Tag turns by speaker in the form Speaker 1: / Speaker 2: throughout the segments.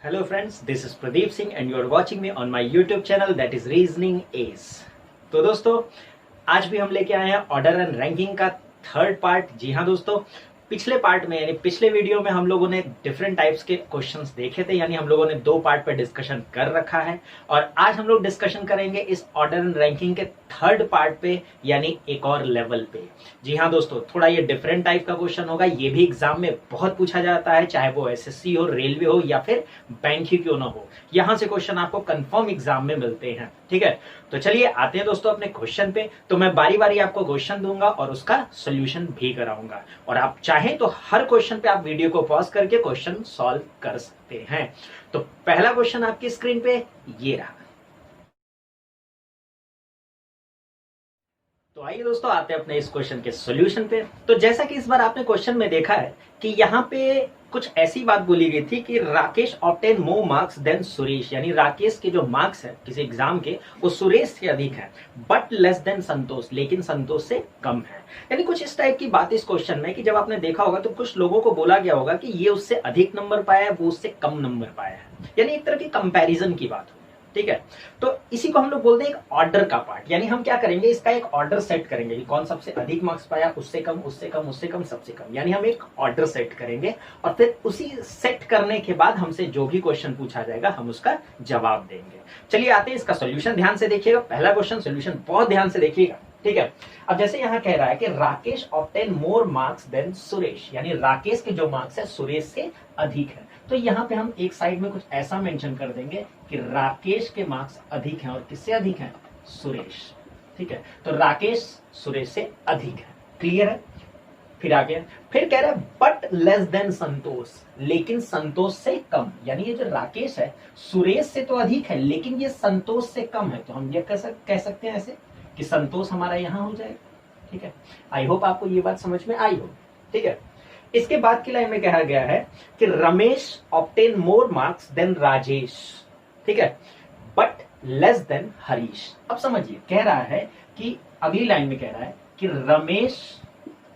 Speaker 1: Hello friends, this is Pradeep Singh and you are watching me on my YouTube channel that is Reasoning Ace। तो दोस्तों आज भी हम लेके आए हैं ऑर्डर एंड रैंकिंग का थर्ड पार्ट। जी हाँ दोस्तों, पिछले पार्ट में यानी पिछले वीडियो में हम लोगों ने डिफरेंट टाइप्स के क्वेश्चंस देखे थे, यानी हम लोगों ने दो पार्ट पे डिस्कशन कर रखा है और आज हम लोग डिस्कशन करेंगे इस ऑर्डर एंड रैंकिंग के थर्ड पार्ट पे, यानी एक और लेवल पे। जी हाँ दोस्तों, थोड़ा ये डिफरेंट टाइप का क्वेश्चन होगा। ये भी एग्जाम में बहुत पूछा जाता है, चाहे वो एसएससी हो, रेलवे हो या फिर बैंक ही क्यों ना हो। यहां से क्वेश्चन आपको कंफर्म एग्जाम में मिलते हैं। ठीक है, तो चलिए आते हैं दोस्तों अपने क्वेश्चन पे। तो मैं बारी बारी आपको क्वेश्चन दूंगा और उसका सोल्यूशन भी कराऊंगा, और आप चाहें तो हर क्वेश्चन पे आप वीडियो को पॉज करके क्वेश्चन सॉल्व कर सकते हैं। तो पहला क्वेश्चन आपकी स्क्रीन पे ये रहा। तो आइए दोस्तों आते हैं अपने इस क्वेश्चन के सॉल्यूशन पे। तो जैसा कि इस बार आपने क्वेश्चन में देखा है कि यहाँ पे कुछ ऐसी बात बोली गई थी कि Rakesh obtain more marks than Suresh, यानी राकेश के जो मार्क्स है किसी एग्जाम के वो सुरेश से अधिक है, बट लेस देन संतोष, लेकिन संतोष से कम है। यानी कुछ इस टाइप की बात इस क्वेश्चन में कि जब आपने देखा होगा तो कुछ लोगों को बोला गया होगा कि ये उससे अधिक नंबर पाया है, वो उससे कम नंबर पाया है, यानी एक तरह की कंपैरिजन की बात हो। ठीक है, तो इसी को हम लोग बोलते हैं एक ऑर्डर का पार्ट। यानी हम क्या करेंगे, इसका एक ऑर्डर सेट करेंगे कि कौन सबसे अधिक मार्क्स पाया, उससे कम, उससे कम, उससे कम, सबसे कम, यानी हम एक ऑर्डर सेट करेंगे और फिर उसी सेट करने के बाद हमसे जो भी क्वेश्चन पूछा जाएगा हम उसका जवाब देंगे। चलिए आते हैं इसका सोल्यूशन। ध्यान से देखिएगा, पहला क्वेश्चन सोल्यूशन बहुत ध्यान से देखिएगा। ठीक है, अब जैसे यहाँ कह रहा है कि Rakesh obtain more marks than Suresh, यानी राकेश के जो मार्क्स है सुरेश से अधिक है। तो यहाँ पे हम एक साइड में कुछ ऐसा मेंशन कर देंगे कि राकेश के मार्क्स अधिक हैं और किससे अधिक हैं, सुरेश। ठीक है, तो राकेश सुरेश से अधिक है। क्लियर है? फिर आगे फिर कह रहा है बट लेस देन संतोष, लेकिन संतोष से कम, यानी ये जो राकेश है सुरेश से तो अधिक है लेकिन ये संतोष से कम है। तो हम ये कह सकते हैं ऐसे कि संतोष हमारा यहां हो जाएगा। ठीक है, आई होप आपको ये बात समझ में आई हो। ठीक है, इसके बाद की लाइन में कहा गया है कि Ramesh obtain more marks than Rajesh, ठीक है, बट लेस देन हरीश। अब समझिए, कह रहा है कि अगली लाइन में कह रहा है कि Ramesh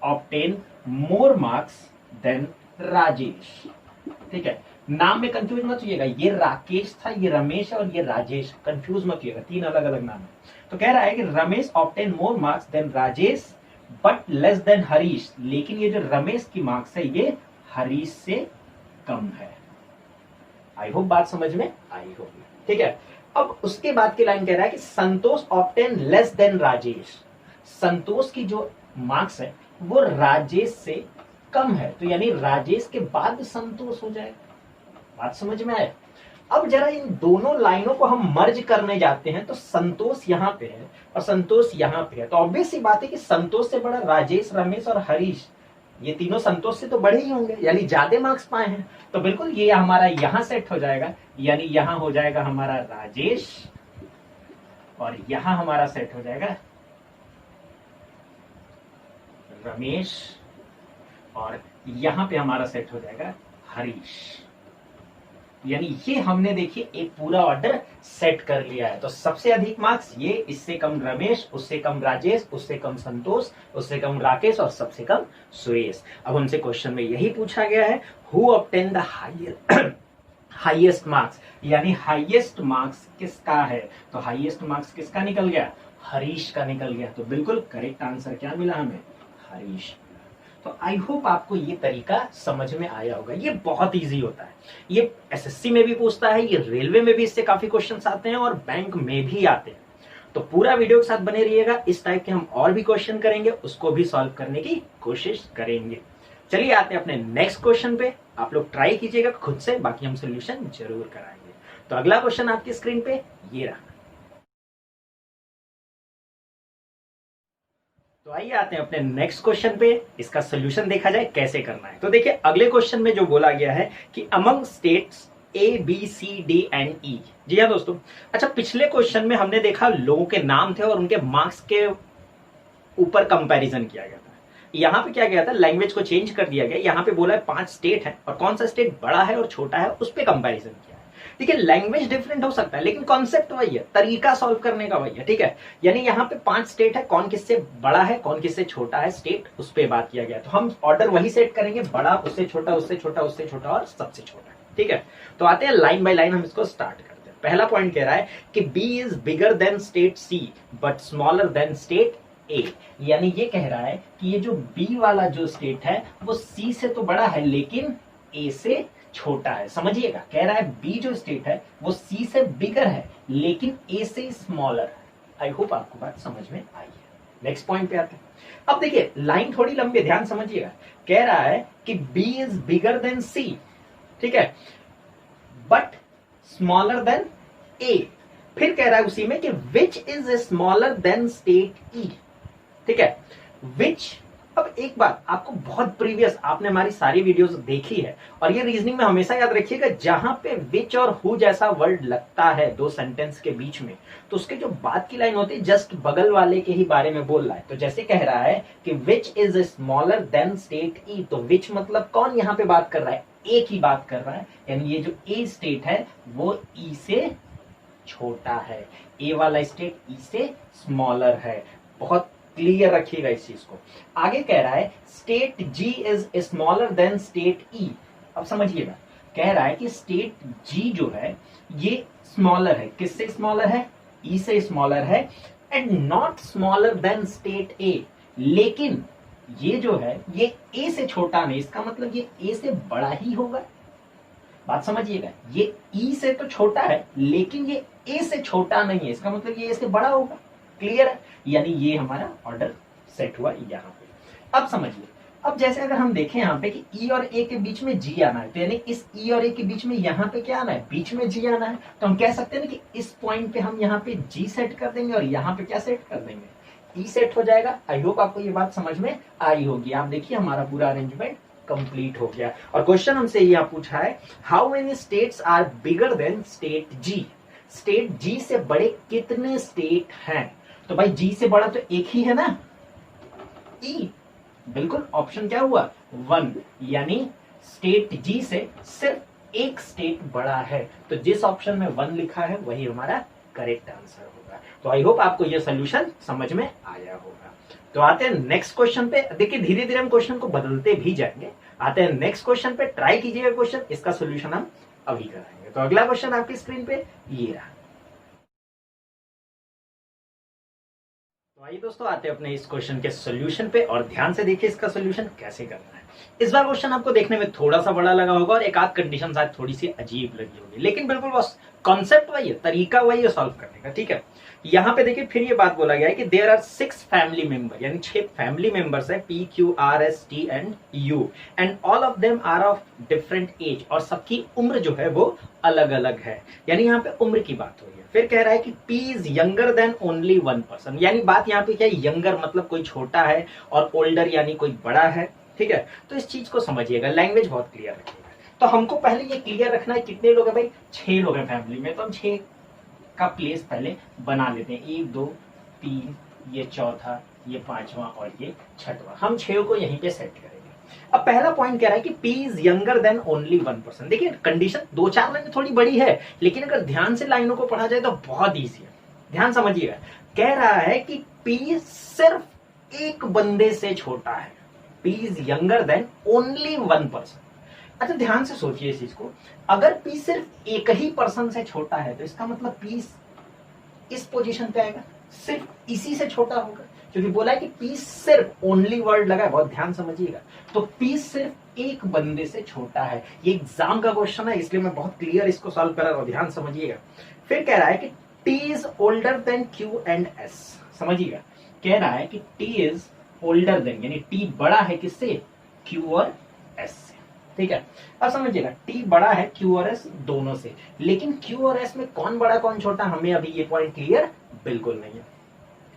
Speaker 1: obtain more marks than Rajesh. ठीक है, नाम में कंफ्यूज मत होइएगा, ये राकेश था, ये रमेश है और ये राजेश, कंफ्यूज मत होइएगा, तीन अलग अलग नाम है। तो कह रहा है कि Ramesh obtain more marks than Rajesh but less than Harish, लेकिन ये जो रमेश की मार्क्स है ये हरीश से कम है। आई होप बात समझ में आई होगी। ठीक है, अब उसके बाद की लाइन कह रहा है कि संतोष ऑब्टेन लेस देन राजेश, संतोष की जो मार्क्स है वो राजेश से कम है, तो यानी राजेश के बाद संतोष हो जाएगा। बात समझ में आया? अब जरा इन दोनों लाइनों को हम मर्ज करने जाते हैं तो संतोष यहाँ पे है और संतोष यहाँ पे है, तो ऑब्वियस सी बात है कि संतोष से बड़ा राजेश, रमेश और हरीश, ये तीनों संतोष से तो बड़े ही होंगे, यानी ज्यादा मार्क्स पाए हैं। तो बिल्कुल ये हमारा यहाँ सेट हो जाएगा, यानी यहाँ हो जाएगा हमारा राजेश और यहाँ हमारा सेट हो जाएगा रमेश और यहाँ पे हमारा सेट हो जाएगा हरीश। यानी ये हमने देखिए एक पूरा ऑर्डर सेट कर लिया है। तो सबसे अधिक मार्क्स ये, इससे कम रमेश, उससे कम राजेश, उससे कम संतोष, उससे कम राकेश और सबसे कम सुरेश। अब हमसे क्वेश्चन में यही पूछा गया है, who obtain the highest marks, यानी हाईएस्ट मार्क्स किसका है। तो हाईएस्ट मार्क्स किसका निकल गया, हरीश का निकल गया। तो बिल्कुल करेक्ट आंसर क्या मिला हमें, हरीश। तो आई होप आपको ये तरीका समझ में आया होगा। ये बहुत इजी होता है, ये एसएससी में भी पूछता है, ये रेलवे में भी इससे काफी क्वेश्चंस आते हैं और बैंक में भी आते हैं। तो पूरा वीडियो के साथ बने रहिएगा, इस टाइप के हम और भी क्वेश्चन करेंगे, उसको भी सॉल्व करने की कोशिश करेंगे। चलिए आते हैं अपने नेक्स्ट क्वेश्चन पे। आप लोग ट्राई कीजिएगा खुद से, बाकी हम सोल्यूशन जरूर कराएंगे। तो अगला क्वेश्चन आपकी स्क्रीन पे ये रहा। तो आइए आते हैं अपने नेक्स्ट क्वेश्चन पे, इसका सोल्यूशन देखा जाए कैसे करना है। तो देखिए अगले क्वेश्चन में जो बोला गया है कि among states A B C D and E. जी हाँ दोस्तों, अच्छा पिछले क्वेश्चन में हमने देखा लोगों के नाम थे और उनके मार्क्स के ऊपर कंपैरिजन किया गया था। यहाँ पे क्या गया था, लैंग्वेज को चेंज कर दिया गया। यहाँ पे बोला है 5 स्टेट है और कौन सा स्टेट बड़ा है और छोटा है उस पर कंपेरिजन किया है। देखिए लैंग्वेज डिफरेंट हो सकता है लेकिन कॉन्सेप्ट वही है, तरीका सॉल्व करने का वही है। ठीक है, यानी यहाँ पे 5 स्टेट है, कौन किससे बड़ा है कौन किससे छोटा है स्टेट, उस पर बात किया गया। तो हम ऑर्डर वही सेट करेंगे, बड़ा, उससे छोटा, उससे छोटा, उससे छोटा और सबसे छोटा। ठीक है, तो आते हैं लाइन बाय लाइन, हम इसको स्टार्ट करते हैं। पहला पॉइंट कह रहा है कि B is bigger than state C but smaller than state A. यानी ये कह रहा है कि ये जो बी वाला जो स्टेट है वो सी से तो बड़ा है लेकिन ए से छोटा है। समझिएगा, कह रहा है बी जो स्टेट है वो सी से बिगर है लेकिन ए से स्मॉलर है। आई होप आपको बात समझ में आई है। नेक्स्ट पॉइंट पे आते हैं। अब देखिए लाइन थोड़ी लंबी है, ध्यान समझिएगा। कह रहा है कि बी इज बिगर देन सी, ठीक है, बट स्मॉलर देन ए। फिर कह रहा है उसी में कि which is smaller than state E, ठीक है, विच। अब एक बात आपको बहुत प्रीवियस, आपने हमारी सारी वीडियोस देखी है और ये रीजनिंग में हमेशा याद रखिएगा, जहां पे विच और हु जैसा वर्ड लगता है दो सेंटेंस के बीच में, तो उसके जो बाद की लाइन होती है जस्ट बगल वाले के ही बारे में बोल रहा है। तो जैसे कह रहा है कि which is smaller than state E, तो विच मतलब कौन यहाँ पे बात कर रहा है, ए की बात कर रहा है। यानी ये जो ए स्टेट है वो ई से छोटा है, ए वाला स्टेट ई से स्मॉलर है। बहुत क्लियर रखिएगा इस चीज को। आगे कह रहा है state G is smaller than state E. अब समझिएगा, कह रहा है कि स्टेट जी जो है ये स्मॉलर है, किससे स्मॉलर है, ई से स्मॉलर है, and not smaller than state A. लेकिन ये जो है ये ए से छोटा नहीं, इसका मतलब ये ए से बड़ा ही होगा। बात समझिएगा, ये ई से तो छोटा है लेकिन ये ए से छोटा नहीं है, इसका मतलब ये ए से बड़ा होगा। क्लियर है, यानी ये हमारा ऑर्डर सेट हुआ यहाँ पे। अब समझिए, अब जैसे अगर हम देखें यहाँ पे कि ई और ए के बीच में जी आना है, तो यानी इस ई और ए के बीच में यहाँ पे क्या आना है, बीच में जी आना है, तो हम कह सकते हैं ना कि इस पॉइंट पे हम यहाँ पे जी सेट कर देंगे और यहाँ पे क्या सेट कर देंगे, ई सेट हो जाएगा। आई होप आपको ये बात समझ में आई होगी। आप देखिए हमारा पूरा अरेंजमेंट कंप्लीट हो गया। और क्वेश्चन हमसे यह पूछा है, how many states are bigger than state G. State G से बड़े कितने स्टेट हैं। तो भाई जी से बड़ा तो एक ही है ना, ई। बिल्कुल, ऑप्शन क्या हुआ, 1। यानी स्टेट जी से सिर्फ एक स्टेट बड़ा है, तो जिस ऑप्शन में 1 लिखा है वही हमारा करेक्ट आंसर होगा। तो आई होप आपको यह सोल्यूशन समझ में आया होगा। तो आते हैं नेक्स्ट क्वेश्चन पे। देखिए धीरे धीरे हम क्वेश्चन को बदलते भी जाएंगे। आते हैं नेक्स्ट क्वेश्चन पे, ट्राई कीजिएगा क्वेश्चन, इसका सोल्यूशन हम अभी कराएंगे। तो अगला क्वेश्चन आपकी स्क्रीन पे ये रहा। तो आइए दोस्तों, आते हैं अपने इस क्वेश्चन के सॉल्यूशन पे और ध्यान से देखिए इसका सॉल्यूशन कैसे करना है। इस बार क्वेश्चन आपको देखने में थोड़ा सा बड़ा लगा होगा और एक आध कंडीशन शायद थोड़ी सी अजीब लगी होगी, लेकिन बिल्कुल बस कॉन्सेप्ट वही है, तरीका वही है सॉल्व करने का, ठीक है। यहाँ पे देखिए फिर ये बात बोला गया है कि देयर आर 6 फैमिली मेंबर, यानी 6 फैमिली मेंबर्स है, P Q R S T and U, and all of them are of different age, और सबकी उम्र जो है वो अलग अलग है। यानी यहाँ पे उम्र की बात हो रही है। फिर कह रहा है कि P is younger than only 1 person, यानी बात यहाँ पे क्या है, यंगर मतलब कोई छोटा है और ओल्डर यानी कोई बड़ा है, ठीक है। तो इस चीज को समझिएगा, लैंग्वेज बहुत क्लियर रखिएगा। तो हमको पहले ये क्लियर रखना है कितने लोग हैं भाई, 6 लोग हैं फैमिली में, तो हम 6 का प्लेस पहले बना लेते हैं। 1 2 3, ये चौथा, ये पांचवा और ये छठवां, हम 6 को यहीं पे सेट करेंगे। अब पहला पॉइंट कह रहा है कि P is younger than only 1 person. देखिए कंडीशन 2-4 लाइन थोड़ी बड़ी है, लेकिन अगर ध्यान से लाइनों को पढ़ा जाए तो बहुत ईजी है। ध्यान समझिएगा, कह रहा है कि P सिर्फ एक बंदे से छोटा है, P is younger than only 1 person. अच्छा ध्यान से सोचिए इस चीज को, अगर P सिर्फ एक ही पर्सन से छोटा है तो इसका मतलब P इस पोजीशन पे आएगा, सिर्फ इसी से छोटा होगा, क्योंकि बोला है कि P सिर्फ, ओनली वर्ड लगा है, बहुत ध्यान समझिएगा। तो P सिर्फ एक बंदे से छोटा है। ये एग्जाम का क्वेश्चन है इसलिए मैं बहुत क्लियर इसको सॉल्व कर रहा हूं, ध्यान समझिएगा। फिर कह रहा है कि T is older than Q and S। समझिएगा, कह रहा है कि T इज ओल्डर देन, यानी T बड़ा है किससे, Q और S से, ठीक है। अब समझिएगा T बड़ा है Q और S दोनों से, लेकिन Q और S में कौन बड़ा कौन छोटा, हमें अभी ये पॉइंट क्लियर बिल्कुल नहीं है।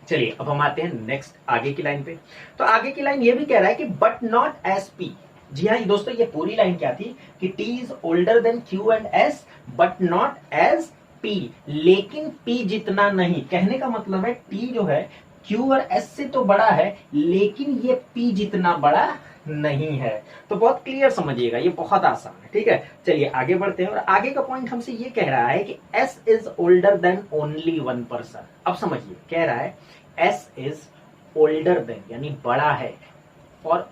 Speaker 1: चलिए अब हम आते हैं नेक्स्ट आगे की लाइन पे। तो आगे की लाइन ये भी कह रहा है कि बट नॉट एस P। जी हाँ दोस्तों, ये पूरी लाइन क्या थी कि T is older than Q and S but not as P, लेकिन P जितना नहीं। कहने का मतलब है T जो है Q और S से तो बड़ा है, लेकिन ये P जितना बड़ा नहीं है। तो बहुत क्लियर समझिएगा, ये बहुत आसान है, ठीक है। चलिए आगे बढ़ते हैं और आगे का पॉइंट हमसे ये कह रहा है कि S is older then only 1 person. अब समझिए, कह रहा है S इज ओल्डर देन यानी बड़ा है और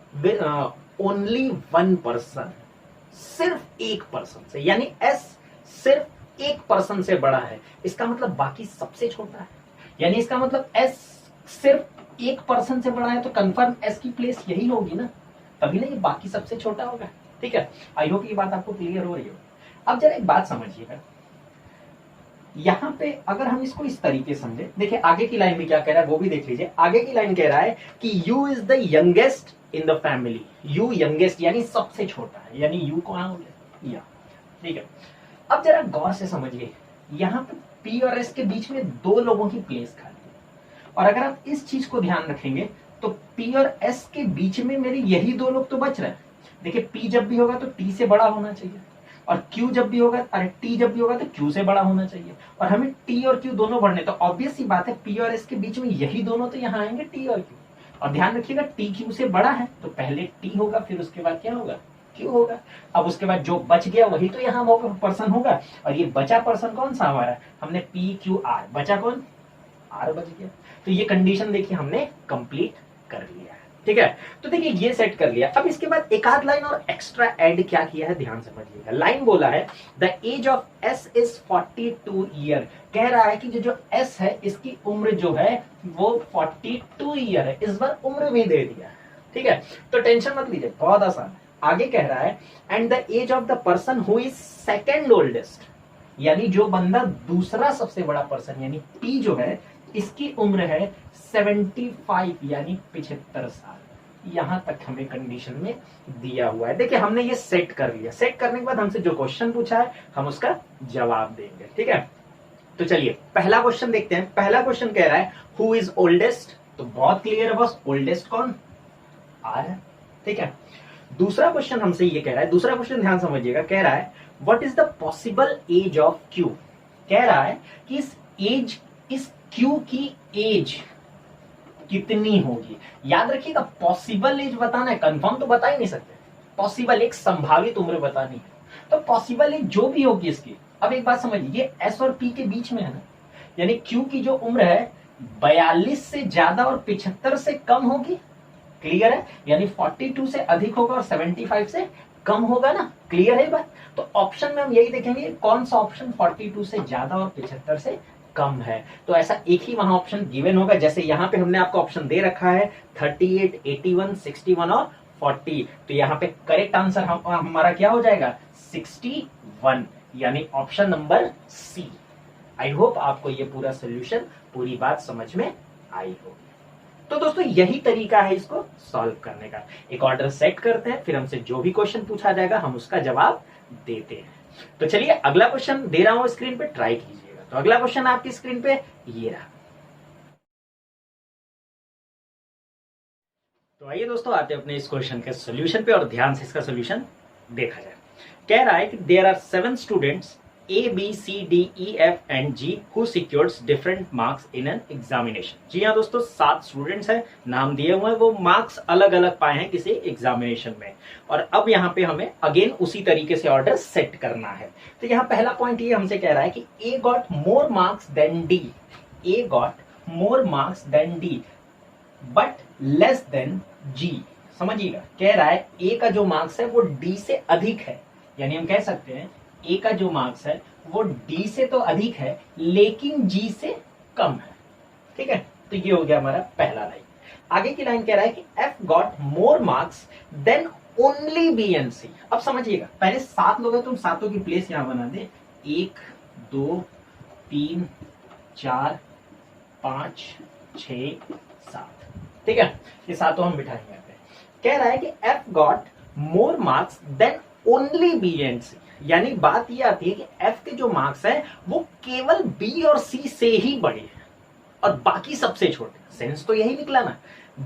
Speaker 1: ओनली 1 पर्सन। सिर्फ 1% से, यानी S सिर्फ 1% से बड़ा है, इसका मतलब बाकी सबसे छोटा है। यानी इसका मतलब S सिर्फ 1% से बड़ा है, तो कंफर्म S की प्लेस यही होगी ना, तभी ना ये बाकी सबसे छोटा होगा। ठीक है, आई होप ये बात आपको क्लियर हो रही हो। अब जरा एक बात समझिएगा, यहां पे अगर हम इसको इस तरीके समझे, देखिए आगे की लाइन में क्या कह रहा है वो भी देख लीजिए। आगे की लाइन कह रहा है कि you is the youngest in the family, you youngest यानी सबसे छोटा है, यानी यू कहां हो गया, या। ठीक है, अब जरा गौर से समझिए, यहाँ पे पी और एस के बीच में दो लोगों की प्लेस खाली है, और अगर आप इस चीज को ध्यान रखेंगे तो पी और एस के बीच में मेरे यही दो लोग तो बच रहे हैं। देखिए पी जब भी होगा तो टी से बड़ा होना चाहिए, और Q जब भी होगा, अरे T जब भी होगा तो Q से बड़ा होना चाहिए, और हमें T और Q दोनों बढ़ने, तो ऑब्वियस सी बात है P और S के बीच में यही दोनों तो यहाँ आएंगे, T और Q। और ध्यान रखिएगा T Q से बड़ा है तो पहले T होगा, फिर उसके बाद क्या होगा, Q होगा। अब उसके बाद जो बच गया वही तो यहाँ पर्सन होगा, और ये बचा पर्सन कौन सा हमारा, हमने P Q R, बचा कौन, R बच गया। तो ये कंडीशन देखिए हमने कंप्लीट कर लिया है। ठीक है, तो देखिए ये सेट कर लिया। अब इसके बाद एक आध लाइन और एक्स्ट्रा ऐड क्या किया है, ध्यान समझिएगा। लाइन बोला है the age of S is 42 year, कह रहा है कि जो एस है इसकी उम्र जो है वो 42 ईयर है, इस बार उम्र भी दे दिया। ठीक है, तो टेंशन मत लीजिए, बहुत आसान है। आगे कह रहा है and the age of the person who is second oldest, यानी जो बंदा दूसरा सबसे बड़ा पर्सन यानी पी जो है, इसकी उम्र है 75 यानी 75 साल। यहां तक हमें कंडीशन में दिया हुआ है। देखिए हमने ये सेट कर लिया, सेट करने के बाद हमसे जो क्वेश्चन पूछा है हम उसका जवाब देंगे। ठीक है, तो चलिए पहला क्वेश्चन देखते हैं। पहला क्वेश्चन कह रहा है हु इज ओल्डेस्ट, तो बहुत क्लियर है बस, ओल्डेस्ट कौन, आर है। ठीक है, दूसरा क्वेश्चन हमसे ये कह रहा है, दूसरा क्वेश्चन ध्यान समझिएगा, कह रहा है what is the possible age of Q, कह रहा है कि इस क्यू की एज कितनी होगी। याद रखिएगा पॉसिबल एज बताना है, कंफर्म तो बता ही नहीं सकते, पॉसिबल एक संभावित उम्र बतानी है, तो पॉसिबल एज जो भी होगी इसकी। अब एक बात समझिए, ये एस और पी के बीच में है ना, यानी क्यू की जो उम्र है 42 से ज्यादा और 75 से कम होगी, क्लियर है, यानी 42 से अधिक होगा और 75 से कम होगा ना, क्लियर है बात। तो ऑप्शन में हम यही देखेंगे कौन सा ऑप्शन 42 से ज्यादा और 75 से कम है, तो ऐसा एक ही वहां ऑप्शन गिवन होगा। जैसे यहां पे हमने आपको ऑप्शन दे रखा है 38, 81, 61 और 40, तो यहाँ पे करेक्ट आंसर हमारा क्या हो जाएगा 61, यानी option number C. I hope आपको ये पूरा सोल्यूशन, पूरी बात समझ में आई होगी। तो दोस्तों यही तरीका है इसको सॉल्व करने का। एक ऑर्डर सेट करते हैं, फिर हमसे जो भी क्वेश्चन पूछा जाएगा हम उसका जवाब देते हैं। तो चलिए अगला क्वेश्चन दे रहा हूं स्क्रीन पे, ट्राई कीजिएगा। तो अगला क्वेश्चन आपकी स्क्रीन पे ये रहा। तो आइए दोस्तों आते हैं अपने इस क्वेश्चन के सॉल्यूशन पे और ध्यान से इसका सॉल्यूशन देखा जाए। कह रहा है कि there are 7 students A, B, C, D, E, F and G who secures different marks in an examination। जी हाँ दोस्तों, 7 स्टूडेंट्स हैं, नाम दिए हुए हैं, वो मार्क्स अलग अलग पाए हैं किसी एग्जामिनेशन में। और अब यहाँ पे हमें अगेन उसी तरीके से ऑर्डर सेट करना है। तो यहाँ पहला पॉइंट ये हमसे कह रहा है कि A got more marks than D, A got more marks than D but less than G। समझिएगा, कह रहा है A का जो मार्क्स है वो D से अधिक है, यानी हम कह सकते हैं ए का जो मार्क्स है वो डी से तो अधिक है लेकिन जी से कम है। ठीक है, तो ये हो गया हमारा पहला लाइन। आगे की लाइन कह रहा है कि F got more marks than only B and C. अब समझिएगा, पहले 7 लोग हैं, तुम सातों की प्लेस यहां बना दे, 1 2 3 4 5 6 7। ठीक है, ये सातों हम बिठाएंगे यहाँ पे। कह रहा है कि F got more marks than only B and C, यानी बात ये आती है कि एफ के जो मार्क्स है वो केवल बी और सी से ही बड़े हैं और बाकी सबसे छोटे। सेंस तो यही निकला ना,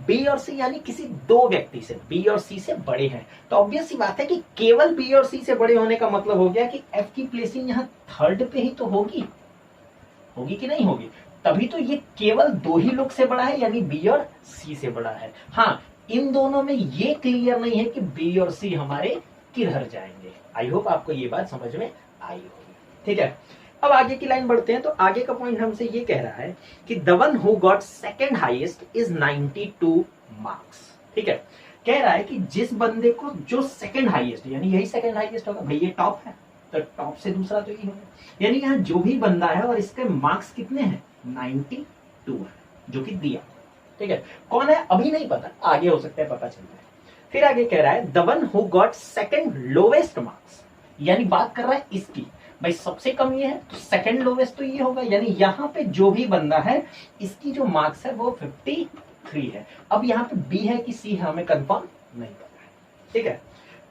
Speaker 1: बी और सी यानी किसी दो व्यक्ति से बी और सी से बड़े हैं, तो ऑब्वियस सी बात है कि केवल बी और सी से बड़े होने का मतलब हो गया कि एफ की प्लेसिंग यहाँ थर्ड पे ही तो होगी कि नहीं होगी, तभी तो ये केवल 2 ही लोग से बड़ा है, यानी बी और सी से बड़ा है। हाँ, इन दोनों में ये क्लियर नहीं है कि बी और सी हमारे किधर जाएंगे। आई होप आपको ये बात समझ में आई होगी। ठीक है, अब आगे की लाइन बढ़ते हैं। तो आगे का पॉइंट हमसे ये कह रहा है कि the one who got second highest is 92 marks. ठीक है, कह रहा है कि जिस बंदे को जो सेकंड हाईएस्ट, यानी यही सेकंड हाईएस्ट होगा, भाई ये टॉप है तो टॉप से दूसरा तो यही होगा, यानी यहाँ जो भी बंदा है और इसके मार्क्स कितने हैं 92 है, जो कि दिया। ठीक है, कौन है अभी नहीं पता, आगे हो सकता है पता चल जाए। फिर आगे कह रहा है the one who got second lowest marks, यानी बात कर रहा है इसकी, भाई सबसे कम ये है तो सेकंड लोवेस्ट तो ये होगा, यानी यहाँ पे जो भी बंदा है इसकी जो मार्क्स है वो 53 है। अब यहाँ पे बी है कि सी है हमें कंफर्म नहीं पता है। ठीक है,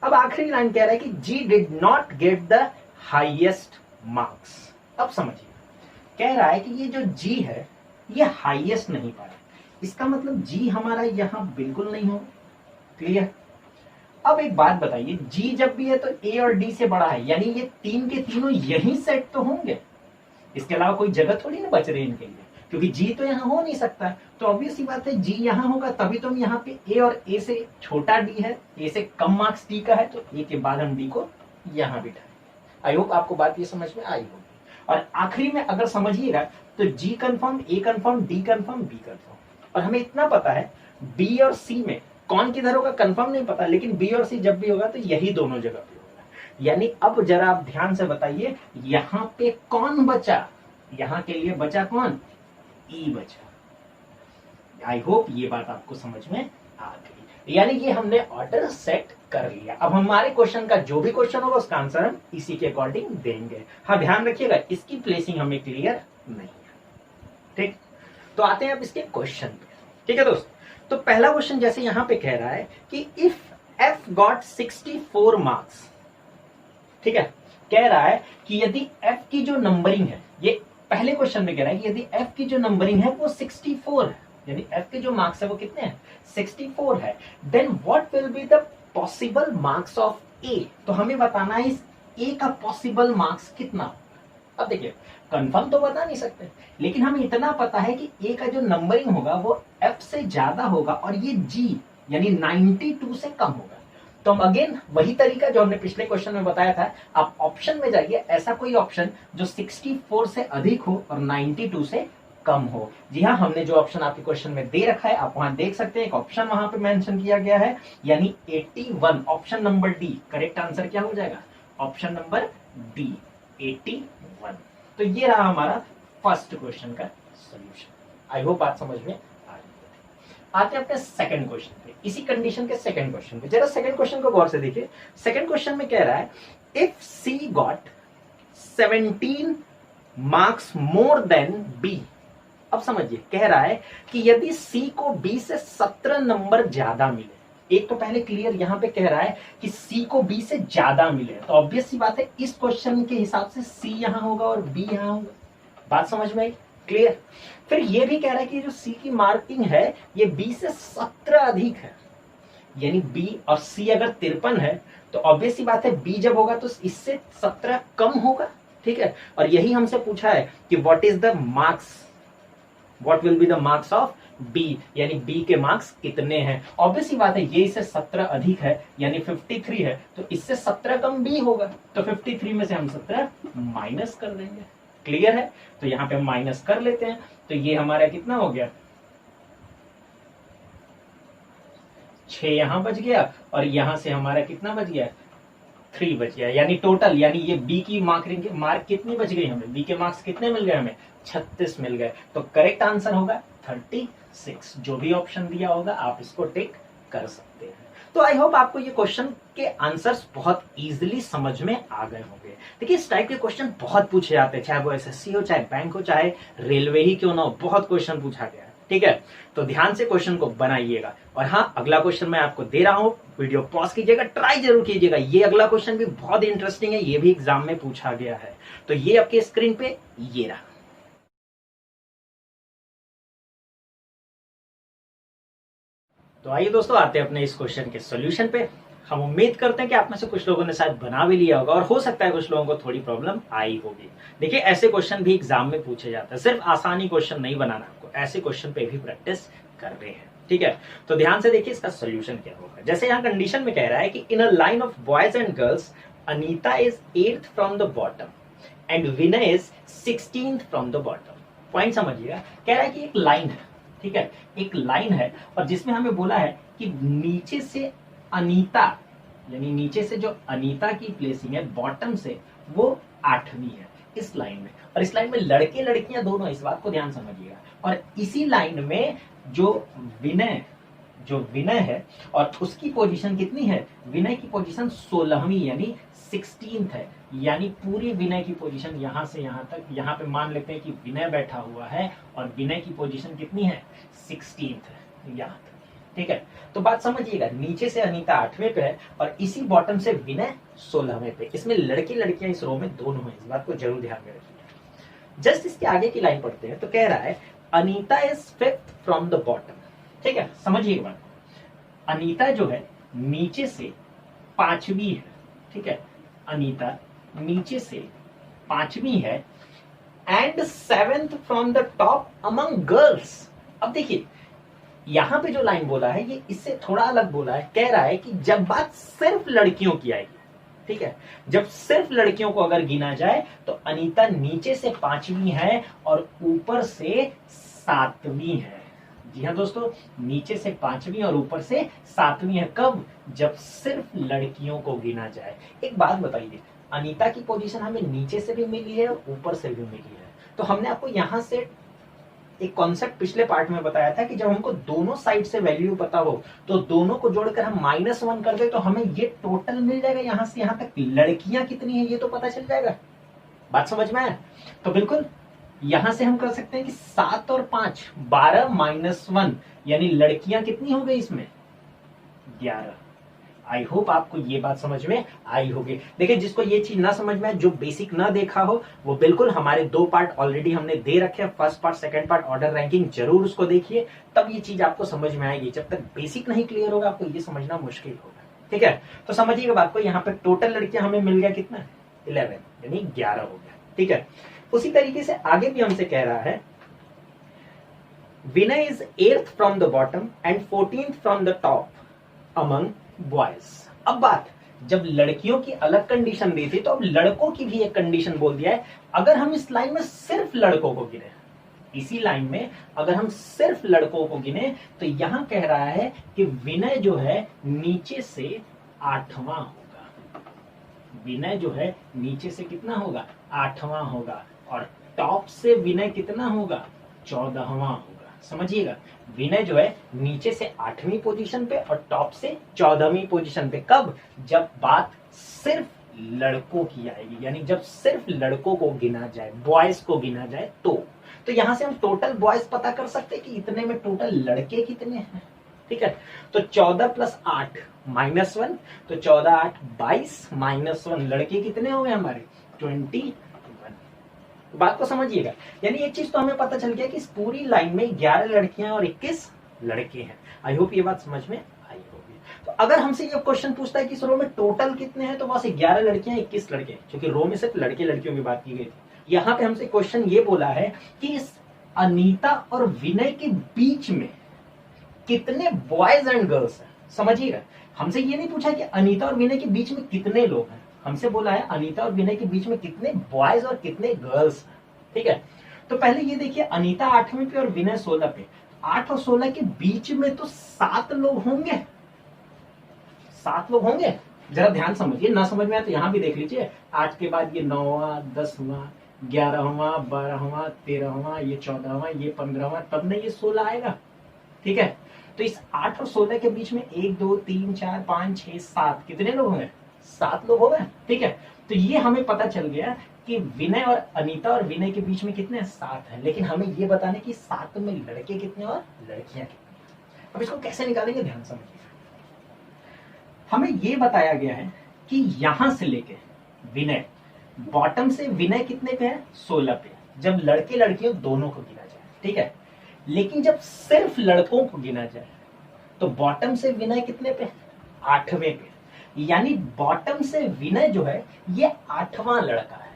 Speaker 1: अब आखिरी लाइन कह रहा है कि G did not get the highest marks. अब समझिए, कह रहा है कि ये जो जी है ये हाईएस्ट नहीं पाया, इसका मतलब जी हमारा यहां बिल्कुल नहीं होगा। क्लियर? अब एक बात बताइए, जी जब भी है तो ए और डी से बड़ा है, यानी ये तीन के तीनों यही सेट तो होंगे, इसके अलावा कोई जगह थोड़ी ना बच रही इनके लिए, क्योंकि जी तो यहाँ हो नहीं सकता। तो ऑब्वियस सी बात है जी यहाँ होगा, तभी तो हम यहाँ पे ए और ए से छोटा डी है, ए से कम मार्क्स डी का है, तो ए के बाद हम डी को यहाँ बिठाए। आई होप आपको बात ये समझ में आई होगी। और आखिरी में अगर समझिएगा तो G confirm, A confirm, D confirm, B confirm. और हमें इतना पता है बी और सी में कौन किधर होगा कंफर्म नहीं पता, लेकिन बी और सी जब भी होगा तो यही दोनों जगह पे होगा। यानी अब जरा आप ध्यान से बताइए, यहां पे कौन बचा, यहां के लिए बचा कौन, ई बचा। आई होप ये बात आपको समझ में आ गई। यानी ये हमने ऑर्डर सेट कर लिया। अब हमारे क्वेश्चन का जो भी क्वेश्चन होगा उसका आंसर हम इसी के अकॉर्डिंग देंगे। हाँ ध्यान रखिएगा, इसकी प्लेसिंग हमें क्लियर नहीं है। ठीक, तो आते हैं अब इसके क्वेश्चन पे। ठीक है दोस्त, तो पहला क्वेश्चन जैसे यहां पे कह रहा है कि इफ एफ गॉट 64 मार्क्स, ठीक है, कह रहा है कि यदि एफ की जो नंबरिंग है, ये पहले क्वेश्चन में कह रहा है कि यदि एफ की जो नंबरिंग है वो 64 है, यानी एफ के जो मार्क्स है वो कितने हैं 64 है, then what will be the possible marks of A. तो हमें बताना है इस ए का पॉसिबल मार्क्स कितना। अब देखिए, कंफर्म तो बता नहीं सकते, लेकिन हमें इतना पता है कि ए का जो नंबरिंग होगा वो एफ से ज्यादा होगा और ये जी यानी 92 से कम होगा। तो हम अगेन वही तरीका जो हमने पिछले क्वेश्चन में बताया था, आप ऑप्शन में जाइए, ऐसा कोई ऑप्शन जो 64 से अधिक हो और 92 से कम हो। जी हाँ, हमने जो ऑप्शन आपके क्वेश्चन में दे रखा है आप वहां देख सकते हैं, एक ऑप्शन वहां पे मेंशन किया गया है, यानी 81। Option number D, correct answer क्या हो जाएगा, ऑप्शन नंबर डी 81। तो ये रहा हमारा फर्स्ट क्वेश्चन का सॉल्यूशन। आई होप बात समझ में आ रही है। आते हैं अपने सेकंड क्वेश्चन पे, इसी कंडीशन के सेकंड क्वेश्चन पे। जरा सेकंड क्वेश्चन को गौर से देखिए। सेकंड क्वेश्चन में कह रहा है if C got 17 marks more than B. अब समझिए, कह रहा है कि यदि सी को बी से 17 नंबर ज्यादा मिले, एक तो पहले क्लियर यहां पे कह रहा है कि सी को बी से ज्यादा मिले, तो ऑब्वियस सी बात है इस क्वेश्चन के हिसाब से सी यहां होगा और बी यहां होगा। बात समझ में आई, क्लियर। फिर ये भी कह रहा है कि जो सी की मार्किंग है ये बी से 17 अधिक है, यानी बी और सी अगर 53 है तो ऑब्वियस सी बात है बी जब होगा तो इससे 17 कम होगा। ठीक है, और यही हमसे पूछा है कि what is the marks, what will be the marks of B, यानी बी के मार्क्स कितने हैं। ऑब्वियस ही बात है ये इससे 17 अधिक है यानी 53 है, तो इससे 17 कम बी होगा, तो 53 में से हम 17 माइनस कर देंगे। क्लियर है, तो यहां पे हम माइनस कर लेते हैं, तो ये हमारा कितना हो गया 6 यहां बच गया और यहां से हमारा कितना बच गया 3 बच गया, यानी टोटल, यानी ये बी की मार्क कितनी बच गई हमें, बी के मार्क्स कितने मिल गए हमें 36 मिल गए। तो करेक्ट आंसर होगा 36। जो भी ऑप्शन दिया होगा आप इसको टिक कर सकते हैं। तो आई होप आपको ये क्वेश्चन के आंसर्स बहुत इजीली समझ में आ गए होंगे। देखिए, इस टाइप के क्वेश्चन बहुत पूछे जाते हैं, चाहे वो एसएससी हो, चाहे बैंक हो, चाहे रेलवे ही क्यों ना हो, बहुत क्वेश्चन पूछा गया है। ठीक है, तो ध्यान से क्वेश्चन को बनाइएगा। और हाँ, अगला क्वेश्चन मैं आपको दे रहा हूं, वीडियो पॉज कीजिएगा, ट्राई जरूर कीजिएगा। ये अगला क्वेश्चन भी बहुत इंटरेस्टिंग है, ये भी एग्जाम में पूछा गया है। तो ये आपके स्क्रीन पे ये रहा। तो आइए दोस्तों, आते हैं अपने इस क्वेश्चन के सॉल्यूशन पे। हम उम्मीद करते हैं कि आप में से कुछ लोगों ने शायद बना भी लिया होगा और हो सकता है कुछ लोगों को थोड़ी प्रॉब्लम आई होगी। देखिए, ऐसे क्वेश्चन भी एग्जाम में पूछे जाते हैं, सिर्फ आसानी क्वेश्चन नहीं बनाना आपको, ऐसे क्वेश्चन पे भी प्रैक्टिस कर रहे हैं। ठीक है, तो ध्यान से देखिए इसका सोल्यूशन क्या होगा। जैसे यहाँ कंडीशन में कह रहा है कि in a line of boys and girls Anita is 8th from the bottom and Vinay is 16th from the bottom. Point समझिएगा, कह रहा है कि एक लाइन है, ठीक है, एक लाइन है और जिसमें हमें बोला है कि नीचे से अनीता, यानी नीचे से जो अनीता की प्लेसिंग है बॉटम से वो 8वीं है इस लाइन में। और इस लाइन में लड़के लड़कियां दोनों, इस बात को ध्यान समझिएगा। और इसी लाइन में जो विनय है और उसकी पोजीशन कितनी है, विनय की पोजीशन 16वीं यानी 16th है। यानी पूरी विनय की पोजीशन यहां से यहां तक, यहां पे मान लेते हैं कि विनय बैठा हुआ है और विनय की पोजीशन कितनी है, 16th है यहां तक। ठीक है, तो बात समझिएगा, नीचे से अनीता 8वें पे है और इसी बॉटम से विनय 16वें पे। इसमें लड़के लड़कियां इस रो में दोनों हैं, इस बात को जरूर ध्यान में रखिए। जस्ट इसके आगे की लाइन पढ़ते हैं तो कह रहा है Anita is 5th from the bottom. ठीक है, समझिए एक बात, अनीता जो है नीचे से 5वीं है। ठीक है, अनीता नीचे से 5वीं है and 7th from the top among girls. अब देखिए यहां पे जो लाइन बोला है ये इससे थोड़ा अलग बोला है, कह रहा है कि जब बात सिर्फ लड़कियों की आएगी, ठीक है, जब सिर्फ लड़कियों को अगर गिना जाए तो अनीता नीचे से 5वीं है और ऊपर से 7वीं है। जी हाँ दोस्तों, नीचे से 5वीं और ऊपर से 7वीं है। कब, जब सिर्फ लड़कियों को गिना जाए। एक बात बताइए, अनीता की पोजीशन हमें नीचे से भी मिली है और ऊपर से भी मिली है। तो हमने आपको यहां से एक कॉन्सेप्ट पिछले पार्ट में बताया था कि जब हमको दोनों साइड से वैल्यू पता हो तो दोनों को जोड़कर हम -1 कर दे तो हमें ये टोटल मिल जाएगा, यहां से यहां तक लड़कियां कितनी है ये तो पता चल जाएगा। बात समझ में आया? तो बिल्कुल यहां से हम कर सकते हैं कि 7 और 5 12 -1 यानी लड़कियां कितनी हो गई इसमें, 11। आई होप आपको ये बात समझ में आई होगी। देखिए जिसको ये चीज ना समझ में आए, जो बेसिक ना देखा हो, वो बिल्कुल हमारे 2 पार्ट ऑलरेडी हमने दे रखे हैं, first part second part order ranking, जरूर उसको देखिए, तब ये चीज आपको समझ में आएगी। जब तक बेसिक नहीं क्लियर होगा आपको ये समझना मुश्किल होगा। ठीक है, तो समझिएगा बात को, यहाँ पे टोटल लड़कियां हमें मिल गया कितना, 11 यानी 11 हो गया। ठीक है, उसी तरीके से आगे भी हमसे कह रहा है Vinay is 8th from the bottom and 14th from the top among boys. अब बात, जब लड़कियों की अलग कंडीशन दी थी तो अब लड़कों की भी एक कंडीशन बोल दिया है। अगर हम इस लाइन में सिर्फ लड़कों को गिने, इसी लाइन में अगर हम सिर्फ लड़कों को गिने तो यहां कह रहा है कि विनय जो है नीचे से 8वां होगा। विनय जो है नीचे से कितना होगा, 8वां होगा और टॉप से विनय कितना होगा, 14वां होगा। समझिएगा, विनय जो है नीचे से 8वीं पोजीशन पे और टॉप से 14वीं पोजीशन पे। कब, जब बात सिर्फ लड़कों की आएगी, यानी जब सिर्फ लड़कों को गिना जाए, बॉयज को गिना जाए तो यहां से हम टोटल बॉयज पता कर सकते हैं कि इतने में टोटल लड़के कितने हैं। ठीक है, तो 14 + 8 -1, तो 14 8 22 -1 लड़के कितने हो गए हमारे, 21। बात को समझिएगा, यानी एक चीज तो हमें पता चल गया कि इस पूरी लाइन में 11 लड़कियां और 21 लड़के हैं। आई होप ये बात समझ में आई होगी। तो अगर हमसे ये क्वेश्चन पूछता है कि इस रो में टोटल कितने हैं, तो बस 11 लड़कियां 21 लड़के, क्योंकि रो में सिर्फ लड़के लड़कियों की बात की गई थी। यहाँ पे हमसे क्वेश्चन ये बोला है कि इस अनीता और विनय के बीच में कितने बॉयज एंड गर्ल्स हैं। समझिएगा, हमसे ये नहीं पूछा कि अनीता और विनय के बीच में कितने लोग हैं, हमसे बोला है अनीता और विनय के बीच में कितने बॉयज और कितने गर्ल्स हैं। ठीक है, तो पहले ये देखिए, अनीता 8वीं पे और विनय 16 पे, 8 और 16 के बीच में तो 7 लोग होंगे, 7 लोग होंगे। जरा ध्यान समझिए, ना समझ में आए तो यहां भी देख लीजिए, 8 के बाद ये 9वां 10वां 11वां 12वां 13वां, ये 14वां, ये 15वां, तब नहीं ये 16 आएगा। ठीक है, तो इस 8 और 16 के बीच में 1 2 3 4 5 6 7 कितने लोग होंगे, 7 लोग हो गए। ठीक है, तो ये हमें पता चल गया कि विनय और अनीता और विनय के बीच में कितने, 7 हैं, लेकिन हमें ये बताने कि 7 में लड़के कितने और लड़कियां कितनी। अब इसको कैसे निकालेंगे, ध्यान समझिए। हमें ये बताया गया है कि यहां से लेके विनय, बॉटम से विनय कितने पे है, 16 पे, जब लड़के लड़कियों दोनों को गिना जाए। ठीक है, लेकिन जब सिर्फ लड़कों को गिना जाए तो बॉटम से विनय कितने पे, 8वें पे, यानी बॉटम से विनय जो है ये 8वां लड़का है।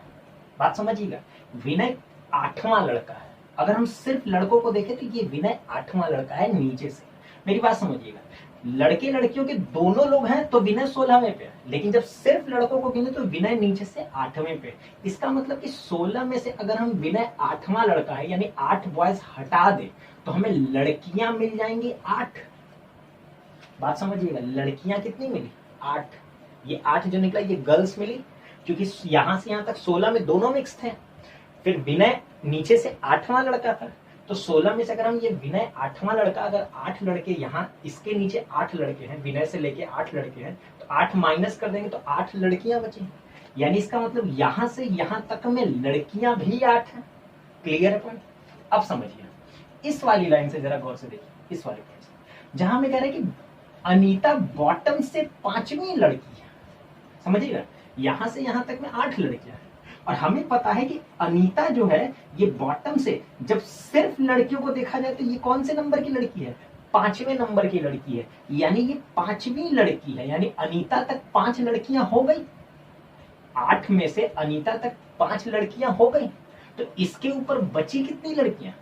Speaker 1: बात समझिएगा, विनय 8वां लड़का है। अगर हम सिर्फ लड़कों को देखें तो ये विनय 8वां लड़का है नीचे से। मेरी बात समझिएगा, लड़के लड़कियों के दोनों लोग हैं तो विनय 16वें पे है, लेकिन जब सिर्फ लड़कों को गिने तो विनय नीचे से 8वें पे। इसका मतलब कि 16 में से अगर हम विनय 8वां लड़का है यानी 8 बॉयज हटा दे तो हमें लड़कियां मिल जाएंगी 8। बात समझिएगा, लड़कियां कितनी मिली? 8। ये 8 जो निकला ये गर्ल्स मिली, क्योंकि यहां से यहां तक 16 में दोनों मिक्स थे। फिर विनय नीचे से 8वां लड़का था, तो 16 में से अगर हम ये विनय 8वां लड़का, अगर 8 लड़के यहाँ इसके नीचे 8 लड़के हैं, विनय से लेके 8 लड़के हैं, तो 8 माइनस कर देंगे तो 8 लड़कियां बची। यानी इसका मतलब यहां से यहां तक में लड़कियां भी 8 हैं। क्लियर है पॉइंट? अब समझिए, इस वाली लाइन से जरा गौर से देखिए, इस वाले पॉइंट से जहां हमें कह रहे हैं कि अनीता बॉटम से 5वीं लड़की है, समझिएगा, यहां से यहां तक में 8 लड़कियां हैं, और हमें पता है कि अनीता जो है ये बॉटम से जब सिर्फ लड़कियों को देखा जाए तो ये कौन से नंबर की लड़की है? 5वें नंबर की लड़की है, यानी ये 5वीं लड़की है। यानी अनीता तक 5 लड़कियां हो गई, 8 में से अनीता तक 5 लड़कियां हो गई, तो इसके ऊपर बची कितनी लड़कियां?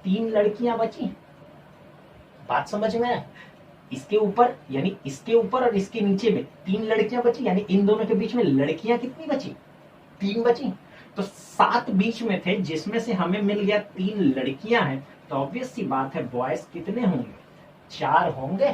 Speaker 1: 3 लड़कियां बची। बात समझ में आया? इसके ऊपर यानी इसके ऊपर और इसके नीचे में 3 लड़कियां बची, यानी इन दोनों के बीच में लड़कियां कितनी बची? 3 बची। तो 7 बीच में थे, जिसमें से हमें मिल गया 3 लड़कियां हैं, तो ऑब्वियस सी बात है बॉयज कितने होंगे? 4 होंगे।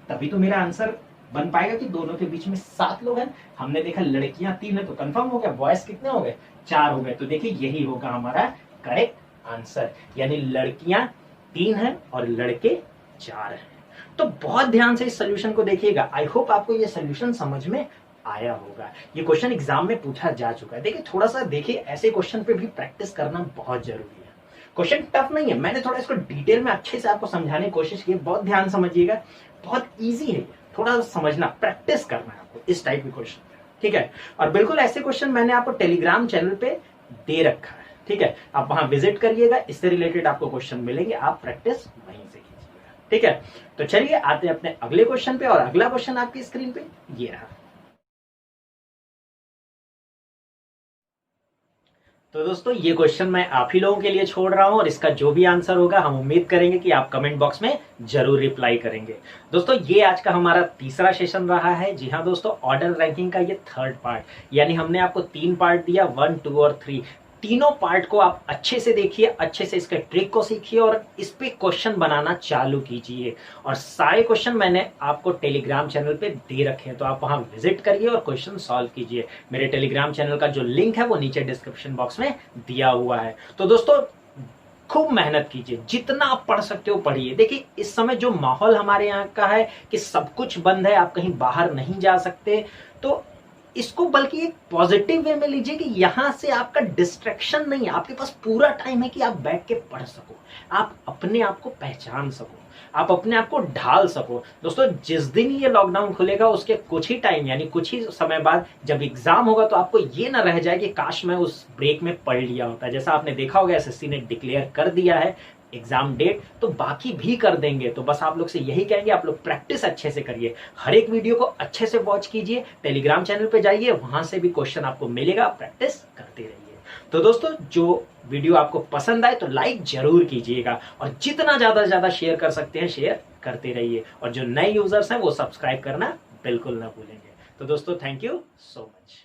Speaker 1: तभी तो मेरा आंसर बन पाएगा कि दोनों के बीच में 7 लोग हैं। हमने देखा लड़कियां 3 है तो कंफर्म हो गया, बॉयज कितने हो गए? 4 हो गए। तो देखिए यही होगा हमारा करेक्ट आंसर, यानी लड़कियां 3 हैं और लड़के 4 हैं। तो बहुत ध्यान से इस सोल्यूशन को देखिएगा। आई होप आपको ये सोल्यूशन समझ में आया होगा। ये क्वेश्चन एग्जाम में पूछा जा चुका है। देखिए थोड़ा सा देखिए, ऐसे क्वेश्चन पे भी प्रैक्टिस करना बहुत जरूरी है। क्वेश्चन टफ नहीं है, मैंने थोड़ा इसको डिटेल में अच्छे से आपको समझाने की कोशिश की। बहुत ध्यान समझिएगा, बहुत ईजी है, थोड़ा समझना, प्रैक्टिस करना है आपको इस टाइप के क्वेश्चन, ठीक है। और बिल्कुल ऐसे क्वेश्चन मैंने आपको टेलीग्राम चैनल पे दे रखा है, ठीक है। आप वहां विजिट करिएगा, इससे रिलेटेड आपको क्वेश्चन मिलेंगे, आप प्रैक्टिस वहीं से कीजिएगा, ठीक है। तो चलिए आते हैं अपने अगले क्वेश्चन पे, और अगला क्वेश्चन आपकी स्क्रीन पे ये रहा। तो दोस्तों ये क्वेश्चन मैं आप ही लोगों के लिए छोड़ रहा हूं, और इसका जो भी आंसर होगा हम उम्मीद करेंगे कि आप कमेंट बॉक्स में जरूर रिप्लाई करेंगे। दोस्तों ये आज का हमारा तीसरा सेशन रहा है। जी हाँ दोस्तों, ऑर्डर रैंकिंग का ये 3rd पार्ट, यानी हमने आपको 3 पार्ट दिया, 1, 2 और 3। तीनों पार्ट को आप अच्छे से देखिए, अच्छे से इसके ट्रिक को सीखिए और इस पे क्वेश्चन बनाना चालू कीजिए। और सारे क्वेश्चन मैंने आपको टेलीग्राम चैनल पे दे रखे हैं, तो आप वहां विजिट करिए और क्वेश्चन सॉल्व कीजिए। मेरे टेलीग्राम चैनल का जो लिंक है वो नीचे डिस्क्रिप्शन बॉक्स में दिया हुआ है। तो दोस्तों खूब मेहनत कीजिए, जितना आप पढ़ सकते हो पढ़िए। देखिए इस समय जो माहौल हमारे यहाँ का है कि सब कुछ बंद है, आप कहीं बाहर नहीं जा सकते, तो इसको बल्कि एक पॉजिटिव वे में लीजिए कि यहां से आपका डिस्ट्रैक्शन नहीं है, आपके पास पूरा टाइम है कि आप बैठ के पढ़ सको, आप अपने आप को पहचान सको, आप अपने आप को ढाल सको। दोस्तों जिस दिन ये लॉकडाउन खुलेगा उसके कुछ ही टाइम यानी कुछ ही समय बाद जब एग्जाम होगा, तो आपको ये ना रह जाए कि काश मैं उस ब्रेक में पढ़ लिया होता। जैसा आपने देखा होगा एसएससी ने डिक्लेयर कर दिया है एग्जाम डेट, तो बाकी भी कर देंगे। तो बस आप लोग से यही कहेंगे, आप लोग प्रैक्टिस अच्छे से करिए, हर एक वीडियो को अच्छे से वॉच कीजिए, टेलीग्राम चैनल पे जाइए, वहां से भी क्वेश्चन आपको मिलेगा, प्रैक्टिस करते रहिए। तो दोस्तों जो वीडियो आपको पसंद आए तो लाइक जरूर कीजिएगा, और जितना ज्यादा से ज्यादा शेयर कर सकते हैं शेयर करते रहिए, और जो नए यूजर्स हैं वो सब्सक्राइब करना बिल्कुल ना भूलेंगे। तो दोस्तों थैंक यू सो मच।